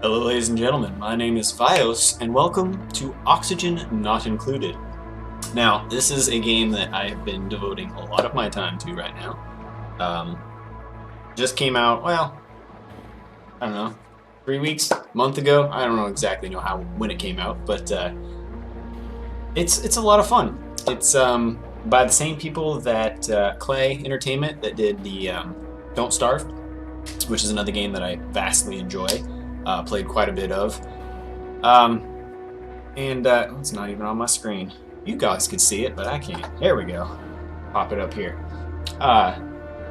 Hello, ladies and gentlemen. My name is Vios, and welcome to Oxygen Not Included. Now, this is a game that I have been devoting a lot of my time to right now. Um, just came out, well, I don't know, 3 weeks, month ago. I don't know exactly when it came out, but it's a lot of fun. It's by the same people that Klei Entertainment that did the Don't Starve, which is another game that I vastly enjoy. Played quite a bit of. It's not even on my screen. You guys can see it, but I can't. There we go. Pop it up here.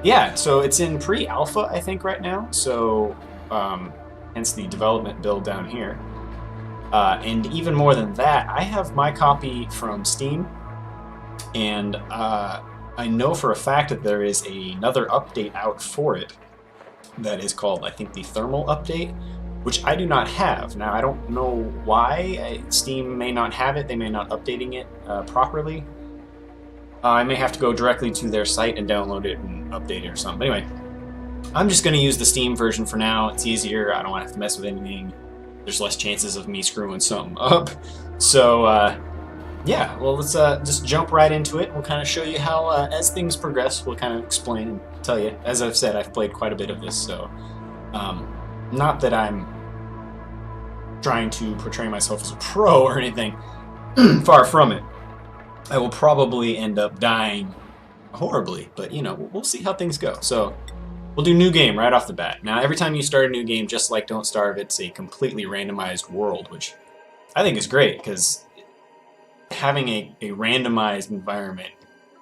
Yeah, so it's in pre-alpha, I think, right now. So, hence the development build down here. And even more than that, I have my copy from Steam, and I know for a fact that there is another update out for it that is called, I think, the Thermal Update, which I do not have. Now, I don't know why. Steam may not have it. They may not updating it properly. I may have to go directly to their site and download it and update it or something. But anyway, I'm just going to use the Steam version for now. It's easier. I don't want to have to mess with anything. There's less chances of me screwing something up. So, yeah, well, let's just jump right into it. We'll kind of show you how, as things progress, we'll kind of explain and tell you. As I've said, I've played quite a bit of this, so not that I'm trying to portray myself as a pro or anything. Far from it. I will probably end up dying horribly, but you know, we'll see how things go. So we'll do new game right off the bat. Now, every time you start a new game, just like Don't Starve, it's a completely randomized world, which I think is great because having a randomized environment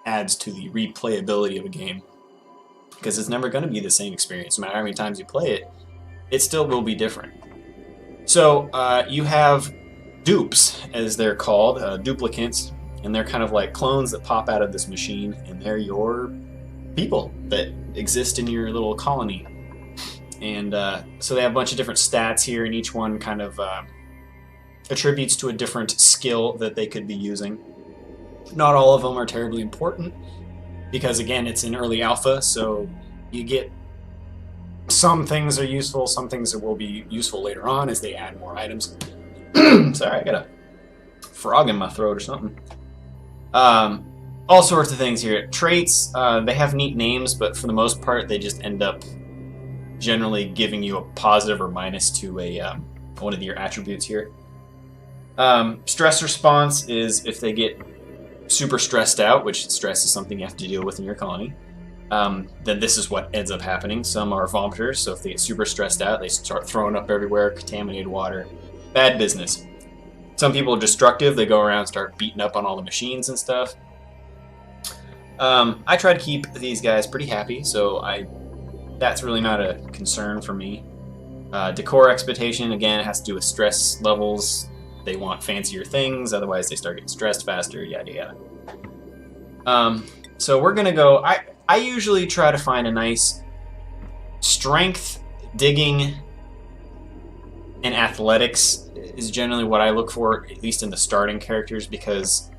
adds to the replayability of a game, because it's never going to be the same experience. No matter how many times you play it, it still will be different. So you have dupes, as they're called, duplicates, and they're kind of like clones that pop out of this machine, and they're your people that exist in your little colony. And so they have a bunch of different stats here, and each one kind of attributes to a different skill that they could be using. Not all of them are terribly important, because again, it's in early alpha, so you get some things are useful, some things that will be useful later on as they add more items. Sorry, I got a frog in my throat or something. All sorts of things here. Traits, they have neat names, but for the most part, they just end up generally giving you a positive or minus to a one of your attributes here. Stress response is if they get super stressed out, which stress is something you have to deal with in your colony. Then this is what ends up happening. Some are vomiters, so if they get super stressed out, they start throwing up everywhere, contaminated water. Bad business. Some people are destructive. They go around and start beating up on all the machines and stuff. I try to keep these guys pretty happy, so that's really not a concern for me. Decor expectation, again, it has to do with stress levels. They want fancier things, otherwise they start getting stressed faster, yada yada. So we're going to go... I usually try to find a nice strength, digging, and athletics is generally what I look for, at least in the starting characters, because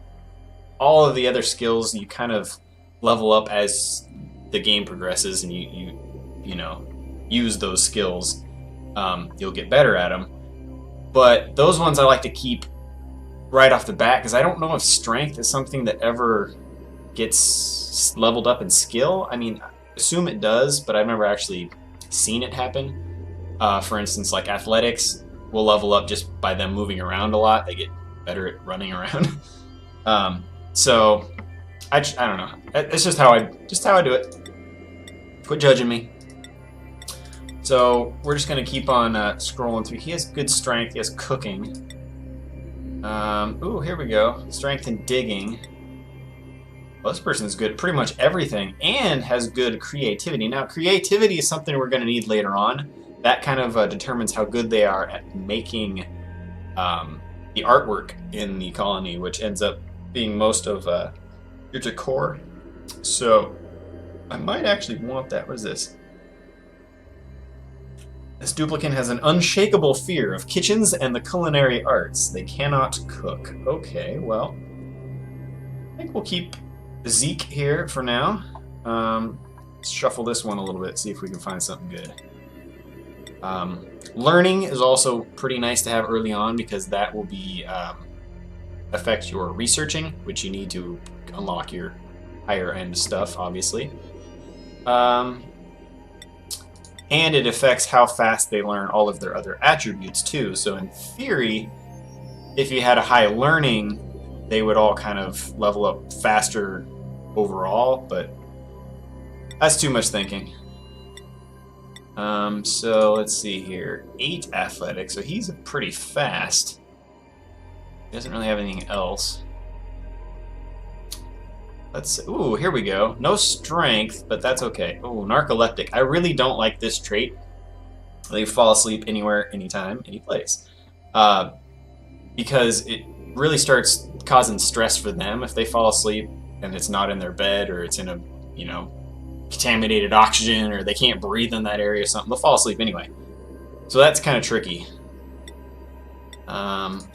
all of the other skills you kind of level up as the game progresses, and you know, use those skills. You'll get better at them. But those ones I like to keep right off the bat, because I don't know if strength is something that ever gets leveled up in skill. I mean, I assume it does, but I've never actually seen it happen. For instance, like athletics will level up just by them moving around a lot. They get better at running around. So I don't know. It's just how I do it. Quit judging me. So we're just gonna keep on scrolling through. He has good strength. He has cooking. Ooh, here we go. Strength and digging. Well, this person's good at pretty much everything and has good creativity. Now, creativity is something we're going to need later on. That kind of determines how good they are at making the artwork in the colony, which ends up being most of your decor. So I might actually want that. What is this? This duplicant has an unshakable fear of kitchens and the culinary arts. They cannot cook. Okay, well, I think we'll keep Zeke here for now. Let's shuffle this one a little bit, see if we can find something good. Learning is also pretty nice to have early on because that will be affect your researching, which you need to unlock your higher end stuff, obviously. And it affects how fast they learn all of their other attributes too. So in theory, if you had a high learning, they would all kind of level up faster overall, but that's too much thinking. So let's see here. 8 athletics, so he's pretty fast. He doesn't really have anything else. Let's see. Ooh, here we go. No strength, but that's okay. Ooh, narcoleptic. I really don't like this trait. They fall asleep anywhere, anytime, any place. Because it really starts causing stress for them if they fall asleep and it's not in their bed or it's in a, you know, contaminated oxygen or they can't breathe in that area or something. They'll fall asleep anyway. So that's kind of tricky. Come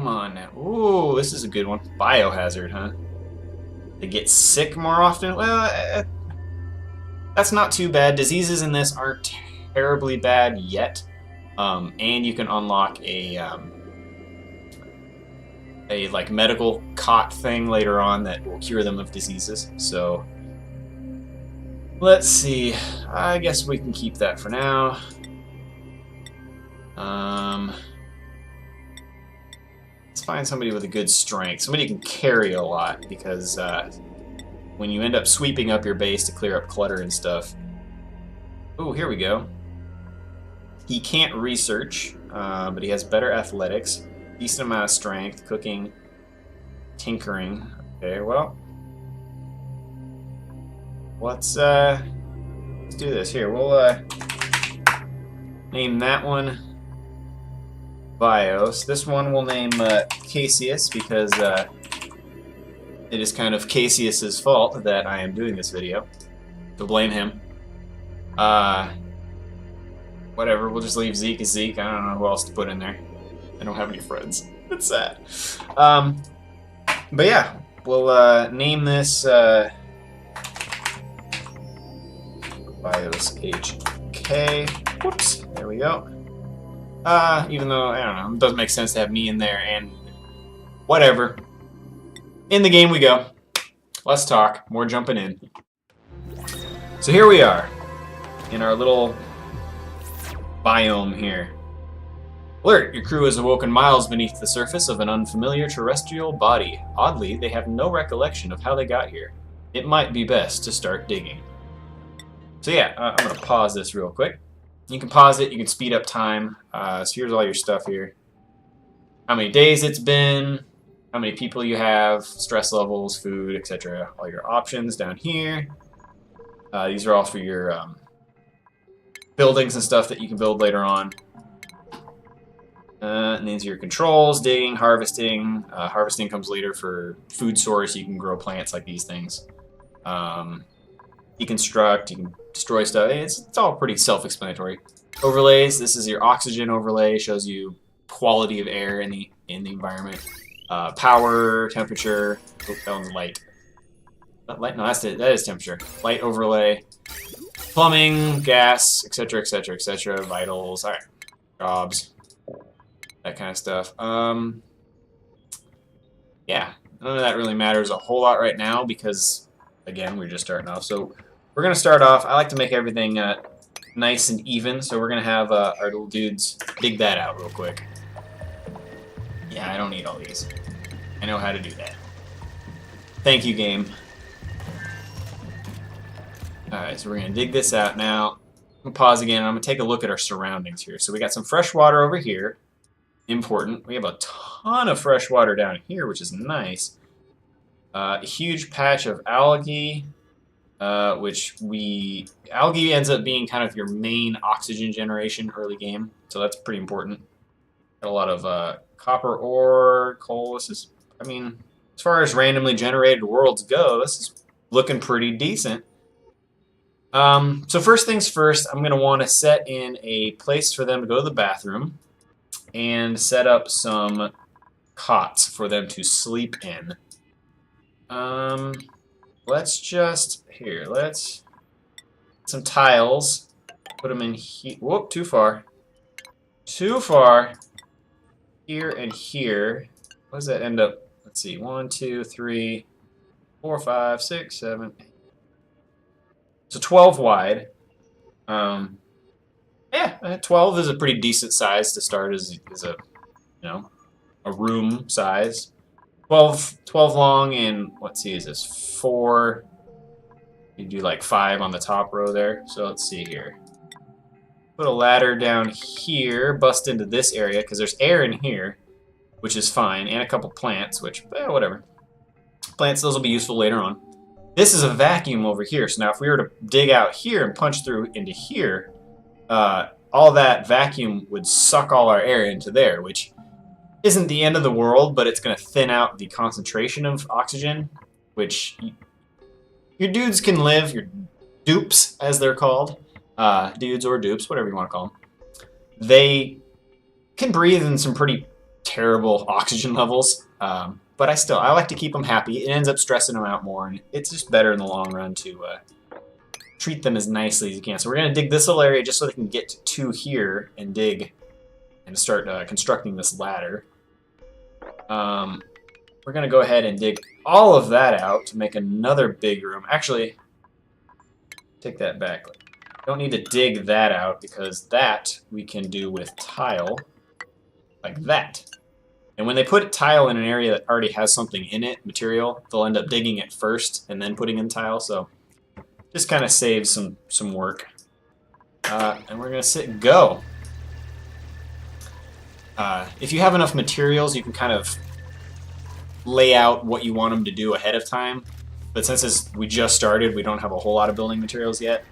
on now. Ooh, this is a good one. Biohazard, huh? They get sick more often? Well, that's not too bad. Diseases in this aren't terribly bad yet. And you can unlock a like medical cot thing later on that will cure them of diseases. So let's see. I guess we can keep that for now. Let's find somebody with a good strength. Somebody who can carry a lot, because when you end up sweeping up your base to clear up clutter and stuff. Oh, here we go. He can't research, but he has better athletics, decent amount of strength, cooking, tinkering. Okay, well, let's do this. Here, we'll name that one Bios. This one we'll name Cassius, because it is kind of Cassius's fault that I am doing this video. So blame him. Whatever, we'll just leave Zeke as Zeke. I don't know who else to put in there. I don't have any friends. It's sad. But yeah, we'll name this Bios HK. Whoops, there we go. Even though, I don't know, it doesn't make sense to have me in there, and whatever. In the game we go. Let's talk. More jumping in. So here we are, in our little biome here. Alert! Your crew has awoken miles beneath the surface of an unfamiliar terrestrial body. Oddly, they have no recollection of how they got here. It might be best to start digging. So yeah, I'm going to pause this real quick. You can pause it, you can speed up time. So here's all your stuff here. How many days it's been, how many people you have, stress levels, food, etc. All your options down here. These are all for your buildings and stuff that you can build later on. And these are your controls, digging, harvesting. Harvesting comes later for food source. You can grow plants like these things. Deconstruct, you can destroy stuff. It's all pretty self-explanatory. Overlays, this is your oxygen overlay, shows you quality of air in the environment. Power, temperature, oh, that one's light. Not light, no, that is temperature. Light overlay, plumbing, gas, etc., etc., etc., vitals, alright, jobs, that kind of stuff. Yeah, none of that really matters a whole lot right now because, again, we're just starting off. So we're going to start off, I like to make everything nice and even, so we're going to have our little dudes dig that out real quick. Yeah, I don't need all these. I know how to do that. Thank you, game. Alright, so we're going to dig this out now. I'm going to pause again, and I'm going to take a look at our surroundings here. So we got some fresh water over here. Important. We have a ton of fresh water down here, which is nice. A huge patch of algae, algae ends up being kind of your main oxygen generation early game, so that's pretty important. Got a lot of copper ore, coal. This is, I mean, as far as randomly generated worlds go, this is looking pretty decent. So first things first, I'm going to want to set in a place for them to go to the bathroom and set up some cots for them to sleep in. Let's just, let's some tiles Put them in here. Whoop, too far. Too far. Here and here. What does that end up? Let's see. 1, 2, 3, 4, 5, 6, 7, 8. So 12 wide. Yeah, 12 is a pretty decent size to start as a a room size. 12 long and let's see, is this 4? You do like 5 on the top row there. So let's see here. Put a ladder down here, bust into this area because there's air in here, which is fine, and a couple plants, which whatever. Plants, those will be useful later on. This is a vacuum over here, so now if we were to dig out here and punch through into here, all that vacuum would suck all our air into there, which isn't the end of the world, but it's going to thin out the concentration of oxygen, which your dudes can live, your dupes, as they're called, dudes or dupes, whatever you want to call them, they can breathe in some pretty terrible oxygen levels, but I like to keep them happy. It ends up stressing them out more, and it's just better in the long run to treat them as nicely as you can. So we're going to dig this little area just so they can get to here and dig and start constructing this ladder. We're going to go ahead and dig all of that out to make another big room. Actually, take that back. Don't need to dig that out because that we can do with tile like that. And when they put tile in an area that already has something in it, material, they'll end up digging it first and then putting in tile. So just kind of saves some work. And we're going to sit and go. If you have enough materials, you can kind of lay out what you want them to do ahead of time. But since we just started, we don't have a whole lot of building materials yet.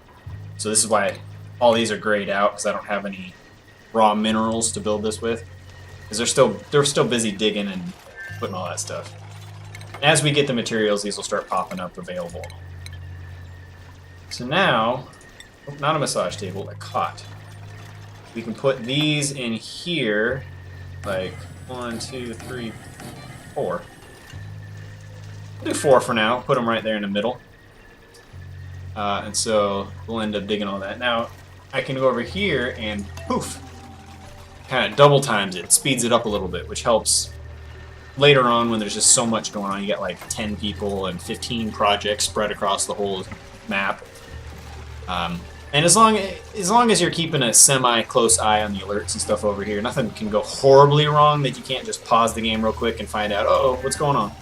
So this is why all these are grayed out, because I don't have any raw minerals to build this with. Because they're still busy digging and putting all that stuff. As we get the materials, these will start popping up available. So now, not a massage table, a cot. We can put these in here, like 1, 2, 3, 4. We'll do 4 for now. Put them right there in the middle. And so we'll end up digging all that. Now, I can go over here and poof, kind of double times it, speeds it up a little bit, which helps later on when there's just so much going on. You get like 10 people and 15 projects spread across the whole map. And as long as you're keeping a semi-close eye on the alerts and stuff over here, nothing can go horribly wrong that you can't just pause the game real quick and find out, uh-oh, what's going on?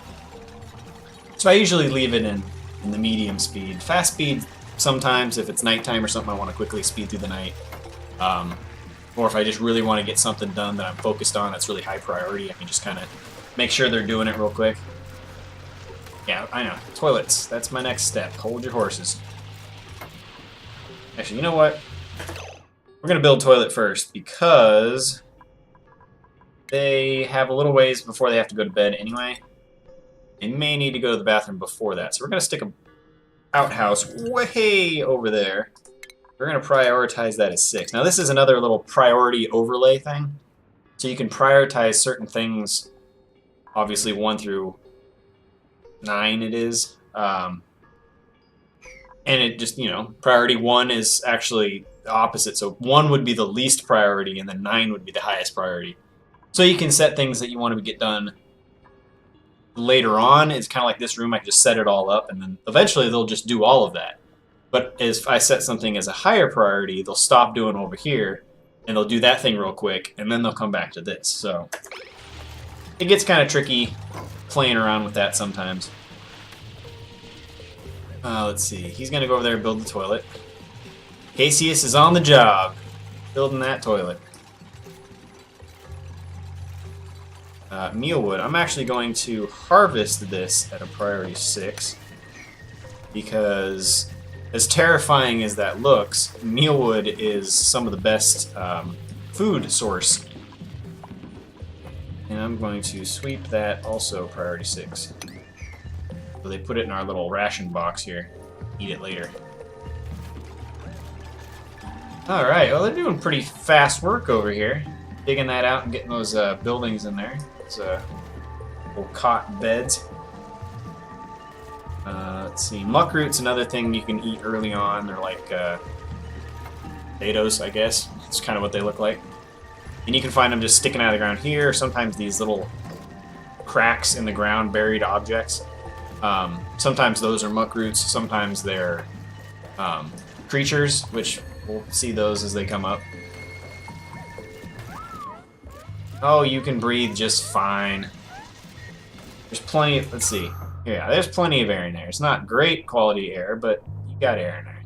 So I usually leave it in the medium speed. Fast speed, sometimes if it's nighttime or something I want to quickly speed through the night. Or if I just really want to get something done that I'm focused on that's really high priority, I can just kind of make sure they're doing it real quick. Yeah, I know. Toilets. That's my next step. Hold your horses. Actually, you know what? We're going to build toilet first because they have a little ways before they have to go to bed anyway. They may need to go to the bathroom before that. So we're going to stick an outhouse way over there. We're going to prioritize that as 6. Now this is another little priority overlay thing. So you can prioritize certain things, obviously 1 through 9 it is. And it just, priority 1 is actually the opposite. So 1 would be the least priority, and then 9 would be the highest priority. So you can set things that you want to get done later on. It's kind of like this room. I can just set it all up, and then eventually they'll just do all of that. But if I set something as a higher priority, they'll stop doing over here, and they'll do that thing real quick, and then they'll come back to this. So it gets kind of tricky playing around with that sometimes. Let's see. He's going to go over there and build the toilet. Cassius is on the job, building that toilet. Mealwood. I'm actually going to harvest this at a priority 6 because, as terrifying as that looks, mealwood is some of the best food source. And I'm going to sweep that also priority 6. So they put it in our little ration box here. Eat it later. Alright, well they're doing pretty fast work over here. Digging that out and getting those buildings in there. Those little cot beds. Let's see, muckroot's another thing you can eat early on. They're like potatoes, I guess. It's kind of what they look like. And you can find them just sticking out of the ground here. Sometimes these little cracks in the ground, buried objects. Sometimes those are muck roots. Sometimes they're creatures, which we'll see those as they come up. Oh, you can breathe just fine. There's plenty of, let's see. Yeah, there's plenty of air in there. It's not great quality air, but you got air in there.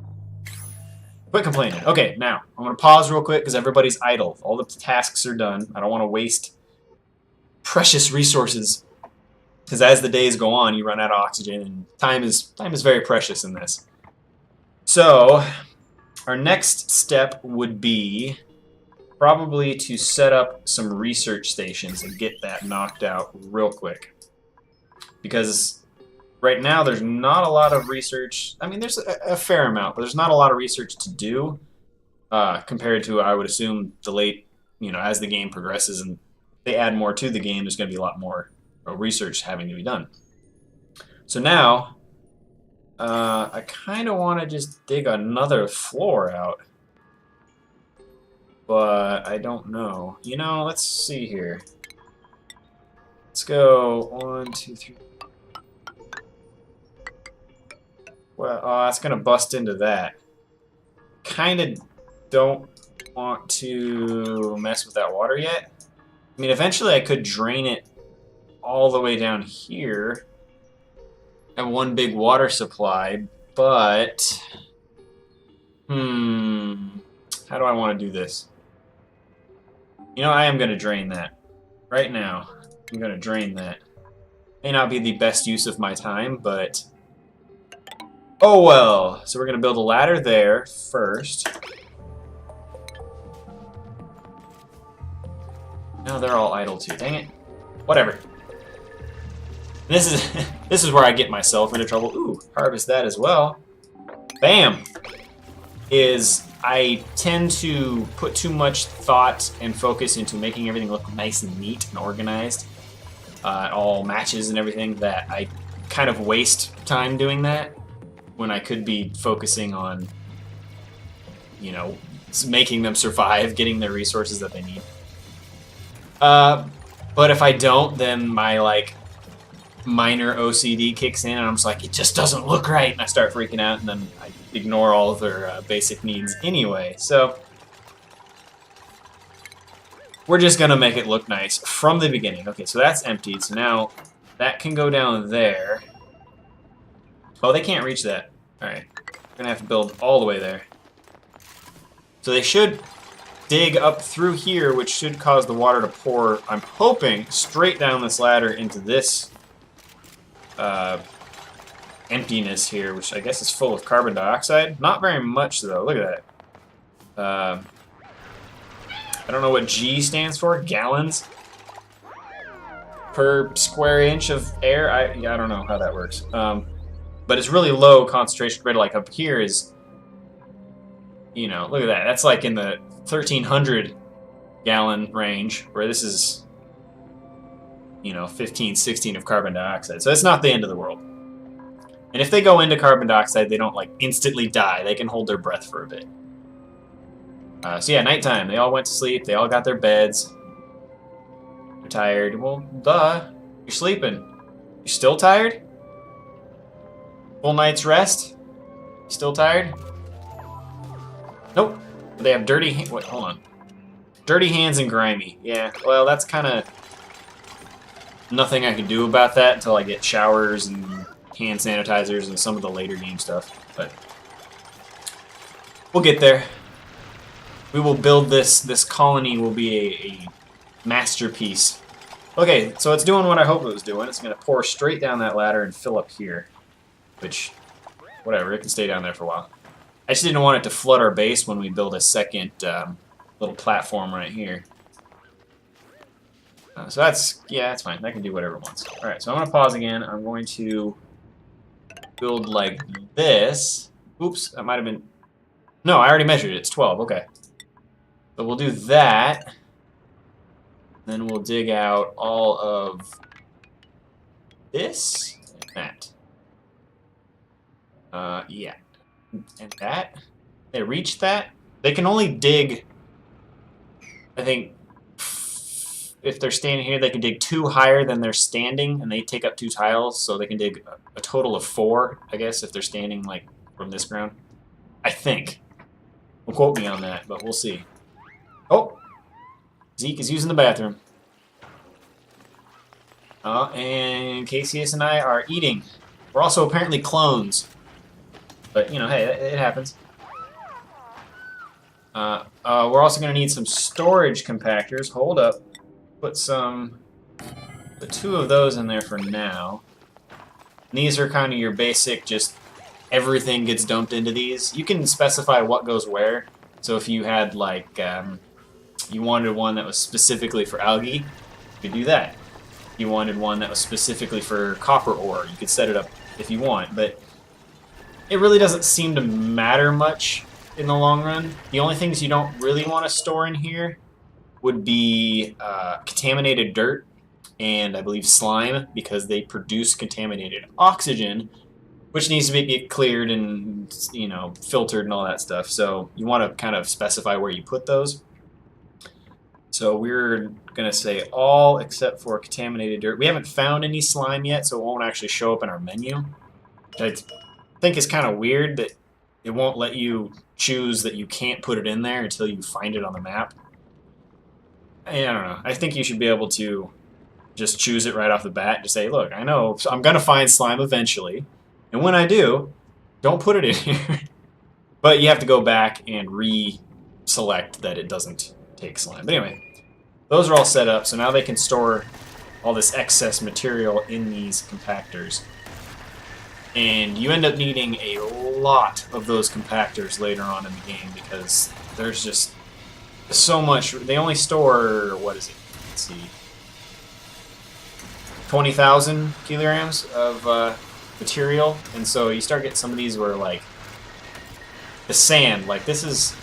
Quit complaining. Okay, now, I'm going to pause real quick because everybody's idle. All the tasks are done. I don't want to waste precious resources. Because as the days go on, you run out of oxygen, and time is very precious in this. So, our next step would be probably to set up some research stations and get that knocked out real quick. Because right now there's not a lot of research. I mean, there's a fair amount, but there's not a lot of research to do compared to, I would assume, the late, as the game progresses and they add more to the game, there's going to be a lot more research having to be done. So now, I kind of want to just dig another floor out. But I don't know. Let's see here. Let's go 1, 2, 3. Well, that's going to bust into that. Kind of don't want to mess with that water yet. I mean, eventually I could drain it all the way down here. Have one big water supply, but... how do I want to do this? I am going to drain that. Right now, I'm going to drain that. May not be the best use of my time, but... oh well! So we're going to build a ladder there first. Now they're all idle too. Dang it. Whatever. This is where I get myself into trouble. Ooh, harvest that as well. Bam! I tend to put too much thought and focus into making everything look nice and neat and organized. All matches and everything, that I kind of waste time doing that when I could be focusing on, making them survive, getting their resources that they need. But if I don't, then my, minor OCD kicks in, and I'm just like, it just doesn't look right, and I start freaking out, and then I ignore all of their basic needs anyway. So we're just gonna make it look nice from the beginning. Okay, so that's emptied, so now that can go down there. Oh, they can't reach that. Alright, we're gonna have to build all the way there. So they should dig up through here, which should cause the water to pour, I'm hoping, straight down this ladder into this emptiness here, which I guess is full of carbon dioxide. Not very much, though. Look at that. I don't know what G stands for. Gallons per square inch of air. I don't know how that works. But it's really low concentration compared to, up here is, look at that. That's like in the 1,300 gallon range, where this is, 15, 16 of carbon dioxide. So it's not the end of the world. And if they go into carbon dioxide, they don't, instantly die. They can hold their breath for a bit. So yeah, nighttime. They all went to sleep. They all got their beds. They're tired. Well, duh. You're sleeping. You're still tired? Full night's rest? Still tired? Nope. They have dirty... wait, hold on. Dirty hands and grimy. Yeah, well, that's kind of... nothing I can do about that until I get showers and hand sanitizers and some of the later game stuff. But we'll get there. We will build this. This colony will be a masterpiece. Okay, so it's doing what I hope it was doing. It's going to pour straight down that ladder and fill up here. Which, whatever, it can stay down there for a while. I just didn't want it to flood our base when we build a second little platform right here. So that's fine. That can do whatever it wants. Alright, so I'm going to pause again. I'm going to build like this. Oops, that might have been... no, I already measured it. It's 12. Okay. So we'll do that. Then we'll dig out all of this and that. Yeah. And that. They reached that. They can only dig, I think, if they're standing here, they can dig 2 higher than they're standing, and they take up 2 tiles, so they can dig a total of 4, I guess, if they're standing, like, from this ground. I think. Don't quote me on that, but we'll see. Oh! Zeke is using the bathroom. And KCS and I are eating. We're also apparently clones. But, you know, hey, it happens. We're also going to need some storage compactors. Hold up. Put 2 of those in there for now. And these are kind of your basic, just everything gets dumped into these. You can specify what goes where. So if you had, like, you wanted one that was specifically for algae, you could do that. If you wanted one that was specifically for copper ore, you could set it up if you want. But it really doesn't seem to matter much in the long run. The only things you don't really want to store in here would be contaminated dirt and I believe slime, because they produce contaminated oxygen, which needs to be cleared and, you know, filtered and all that stuff. So you want to kind of specify where you put those. So we're going to say all except for contaminated dirt. We haven't found any slime yet, so it won't actually show up in our menu. I think is kind of weird that it won't let you choose that you can't put it in there until you find it on the map. I don't know. I think you should be able to just choose it right off the bat and just say, look, I know I'm going to find slime eventually, and when I do, don't put it in here. But you have to go back and re-select that it doesn't take slime. But anyway, those are all set up, so now they can store all this excess material in these compactors. And you end up needing a lot of those compactors later on in the game because there's just so much. They only store, what is it? Let's see, 20,000 kilograms of material. And so you start getting some of these where, like, the sand, like this is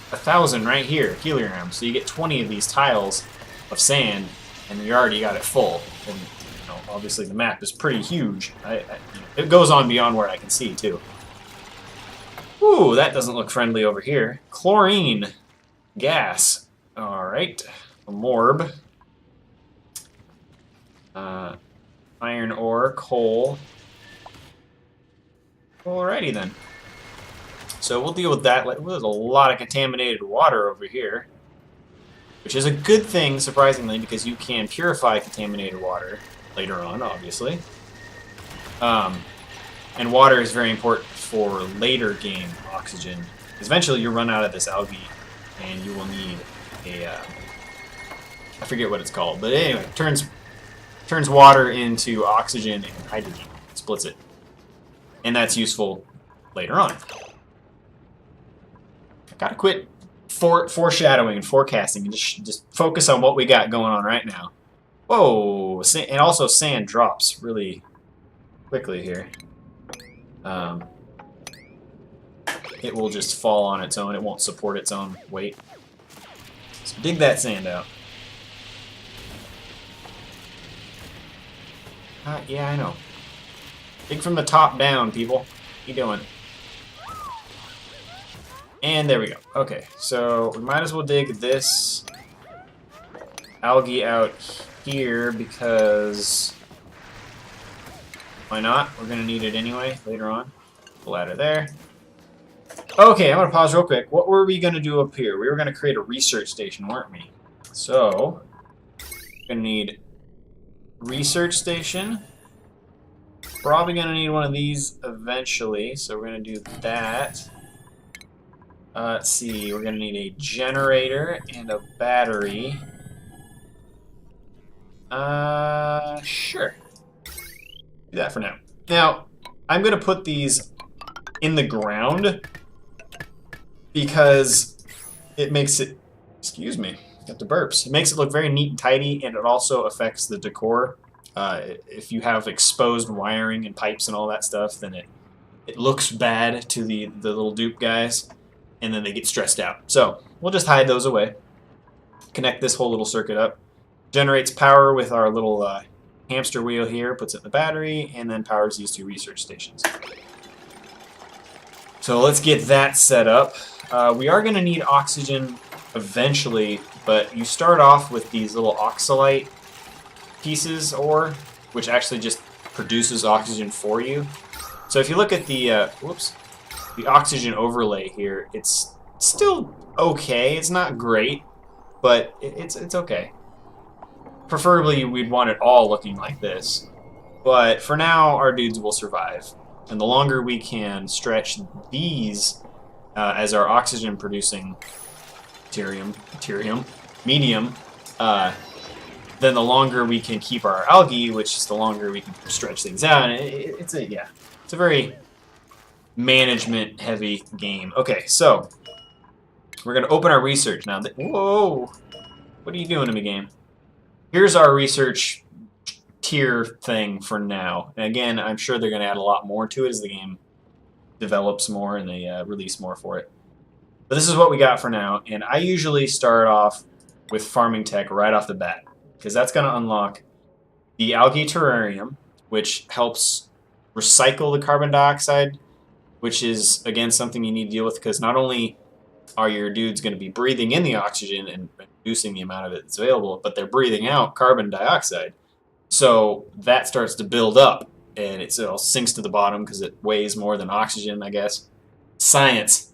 1,000 right here, kilograms. So you get 20 of these tiles of sand, and you already got it full. And obviously the map is pretty huge. It goes on beyond where I can see, too. Ooh, that doesn't look friendly over here. Chlorine gas. Alright. A morb. Iron ore, coal. Alrighty then. So we'll deal with that. There's a lot of contaminated water over here, which is a good thing, surprisingly, because you can purify contaminated water later on, obviously. And water is very important for later game oxygen. Eventually you'll run out of this algae, and you will need a, I forget what it's called, but anyway, it turns water into oxygen and hydrogen, splits it. And that's useful later on. I gotta quit foreshadowing and forecasting and just focus on what we got going on right now. Whoa! And also sand drops really quickly here. It will just fall on its own. It won't support its own weight. So dig that sand out. Yeah, I know. Dig from the top down, people. What you doing? And there we go. Okay, so we might as well dig this algae out here because why not? We're going to need it anyway later on. Pull out of there. Okay, I'm going to pause real quick. What were we going to do up here? We were going to create a research station, weren't we? So, we're going to need research station. Probably going to need one of these eventually, so we're going to do that. Let's see, we're going to need a generator and a battery. Sure. Do that for now. Now, I'm going to put these in the ground because it makes it, excuse me, got the burps. It makes it look very neat and tidy, and it also affects the decor. If you have exposed wiring and pipes and all that stuff, then it looks bad to the little dupe guys, and then they get stressed out. So we'll just hide those away. Connect this whole little circuit up. Generates power with our little hamster wheel here, puts it in the battery, and then powers these 2 research stations. So let's get that set up. We are going to need oxygen eventually, but you start off with these little oxalite pieces ore, which actually just produces oxygen for you. So if you look at the the oxygen overlay here, it's still okay. It's not great, but it's okay. Preferably, we'd want it all looking like this. But for now, our dudes will survive. And the longer we can stretch these as our oxygen-producing medium, then the longer we can keep our algae, which is the longer we can stretch things out. And it's a very management-heavy game. Okay, so we're gonna open our research now. Whoa! What are you doing to me, game? Here's our research tier thing for now. And again, I'm sure they're going to add a lot more to it as the game develops more and they release more for it. But this is what we got for now. And I usually start off with farming tech right off the bat, because that's going to unlock the algae terrarium, which helps recycle the carbon dioxide, which is, again, something you need to deal with, because not only are your dudes going to be breathing in the oxygen and reducing the amount of it that's available, but they're breathing out carbon dioxide. So that starts to build up, and it all sinks to the bottom because it weighs more than oxygen, I guess. Science.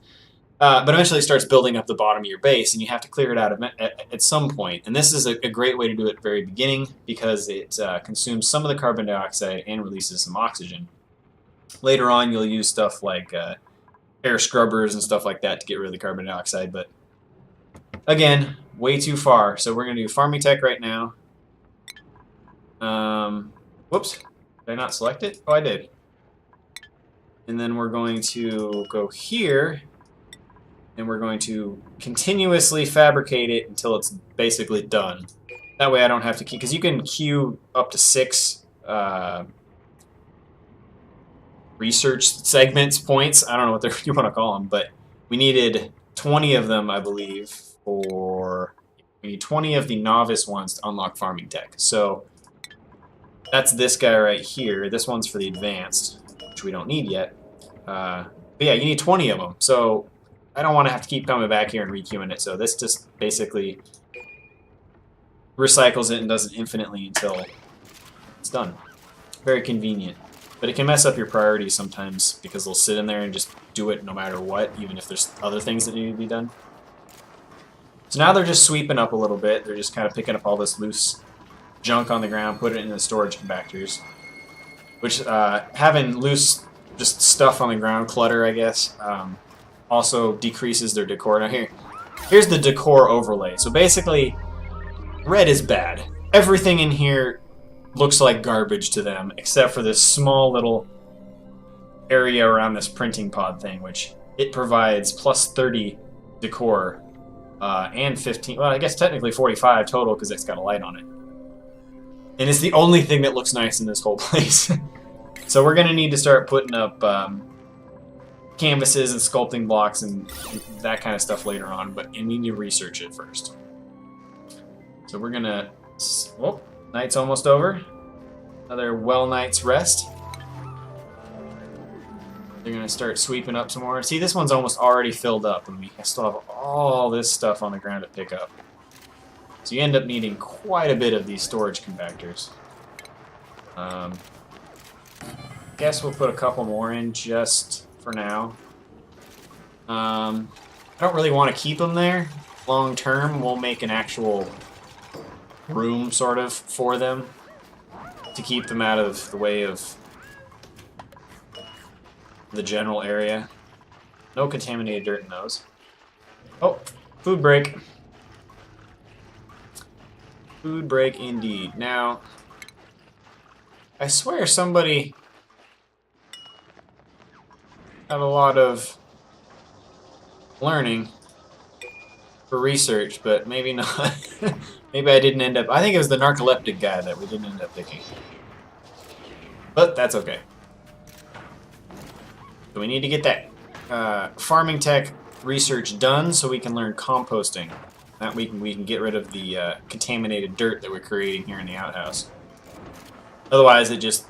But eventually it starts building up the bottom of your base, and you have to clear it out at some point. And this is a great way to do it at the very beginning, because it consumes some of the carbon dioxide and releases some oxygen. Later on, you'll use stuff like air scrubbers and stuff like that to get rid of the carbon dioxide, but again, way too far. So we're going to do farming tech right now. Whoops. Did I not select it? Oh, I did. And then we're going to go here, and we're going to continuously fabricate it until it's basically done. That way I don't have to keep, because you can queue up to 6 research segments, points. I don't know what you want to call them, but we needed 20 of them, I believe, we need 20 of the novice ones to unlock farming tech. So that's this guy right here. This one's for the advanced, which we don't need yet. But yeah, you need 20 of them. So I don't want to have to keep coming back here and requeuing it. So this just basically recycles it and does it infinitely until it's done. Very convenient. But it can mess up your priorities sometimes, because they'll sit in there and just do it no matter what, even if there's other things that need to be done. So now they're just sweeping up a little bit. They're just kind of picking up all this loose junk on the ground, put it in the storage compactors. Which, having loose just stuff on the ground, clutter, I guess, also decreases their decor. Now here's the decor overlay. So basically, red is bad. Everything in here looks like garbage to them, except for this small little area around this printing pod thing, which it provides plus 30 decor and 15, well, I guess technically 45 total because it's got a light on it. And it's the only thing that looks nice in this whole place. So we're going to need to start putting up canvases and sculpting blocks and that kind of stuff later on, but we need to research it first. So we're going to... Oh, night's almost over. Another well night's rest. They're going to start sweeping up some more. See, this one's almost already filled up, and we still have all this stuff on the ground to pick up. So you end up needing quite a bit of these storage compactors. Guess we'll put a couple more in just for now. I don't really want to keep them there. Long term, we'll make an actual room, sort of, for them to keep them out of the way of the general area. No contaminated dirt in those. Oh, food break. Food break indeed. Now, I swear somebody had a lot of learning for research, but maybe not. Maybe I didn't end up... I think it was the narcoleptic guy that we didn't end up picking. But that's okay. So we need to get that farming tech research done so we can learn composting. That we can get rid of the contaminated dirt that we're creating here in the outhouse. Otherwise, it just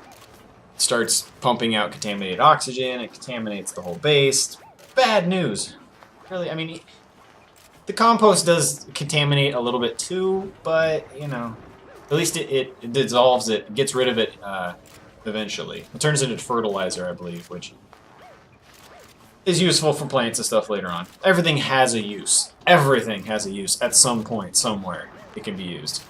starts pumping out contaminated oxygen. It contaminates the whole base. Bad news. really, I mean, the compost does contaminate a little bit too, but, you know, at least it dissolves it, gets rid of it eventually. It turns it into fertilizer, I believe, which is useful for plants and stuff later on. Everything has a use. Everything has a use at some point, somewhere. It can be used.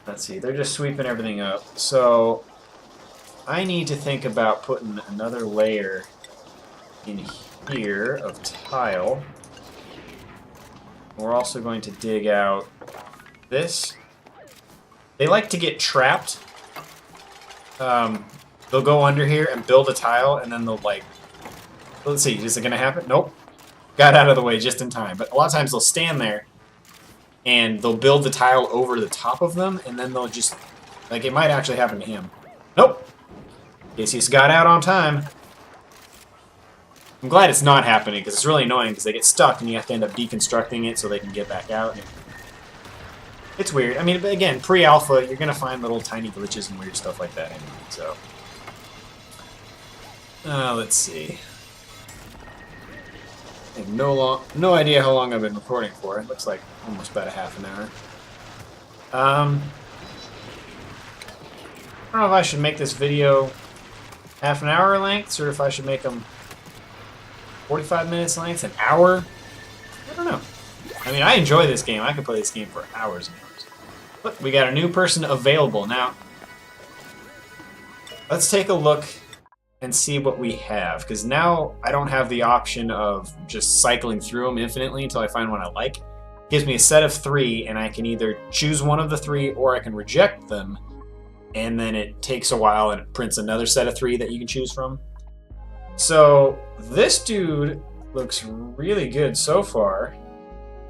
Let's see, they're just sweeping everything up. So, I need to think about putting another layer in here of tile. We're also going to dig out this. They like to get trapped. They'll go under here and build a tile, and then they'll, like... Let's see, is it going to happen? Nope. Got out of the way just in time. But a lot of times they'll stand there, and they'll build the tile over the top of them, and then they'll just... Like, it might actually happen to him. Nope. Guess he's got out on time. I'm glad it's not happening, because it's really annoying, because they get stuck, and you have to end up deconstructing it so they can get back out. It's weird. I mean, but again, pre-alpha, you're going to find little tiny glitches and weird stuff like that anyway, so... let's see. I have no idea how long I've been recording for. It looks like almost about a half an hour. I don't know if I should make this video half an hour lengths or if I should make them 45 minutes lengths, an hour. I don't know. I mean, I enjoy this game. I could play this game for hours and hours. Look, we got a new person available now. Let's take a look and see what we have, because now I don't have the option of just cycling through them infinitely until I find one I like. It gives me a set of 3, and I can either choose one of the 3 or I can reject them, and then it takes a while and it prints another set of 3 that you can choose from. So this dude looks really good so far.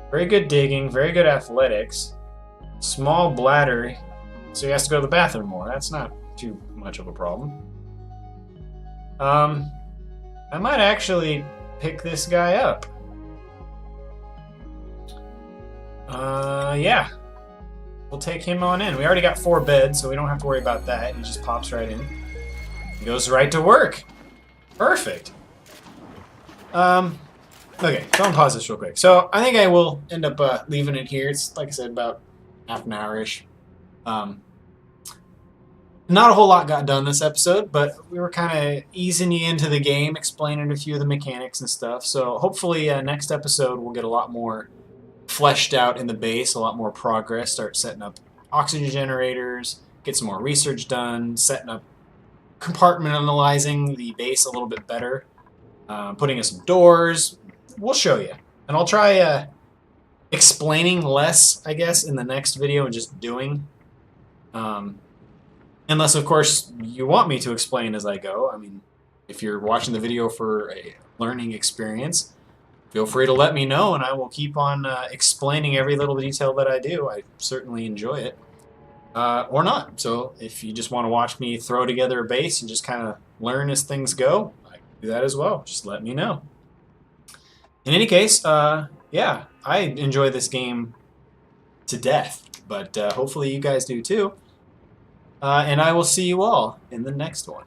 Very good digging, very good athletics, small bladder, so he has to go to the bathroom more. That's not too much of a problem. I might actually pick this guy up. Yeah. We'll take him on in. We already got 4 beds, so we don't have to worry about that. He just pops right in. He goes right to work. Perfect. Okay, so I'm gonna pause this real quick. So I think I will end up leaving it here. It's, like I said, about half an hour-ish. Not a whole lot got done this episode, but we were kind of easing you into the game, explaining a few of the mechanics and stuff. So hopefully next episode we'll get a lot more fleshed out in the base, a lot more progress, start setting up oxygen generators, get some more research done, setting up, compartmentalizing the base a little bit better, putting in some doors. We'll show you. And I'll try explaining less, I guess, in the next video and just doing. Unless, of course, you want me to explain as I go. I mean, if you're watching the video for a learning experience, feel free to let me know, and I will keep on explaining every little detail that I do. I certainly enjoy it. Or not. So if you just want to watch me throw together a base and just kind of learn as things go, I can do that as well. Just let me know. In any case, yeah, I enjoy this game to death, but hopefully you guys do too. And I will see you all in the next one.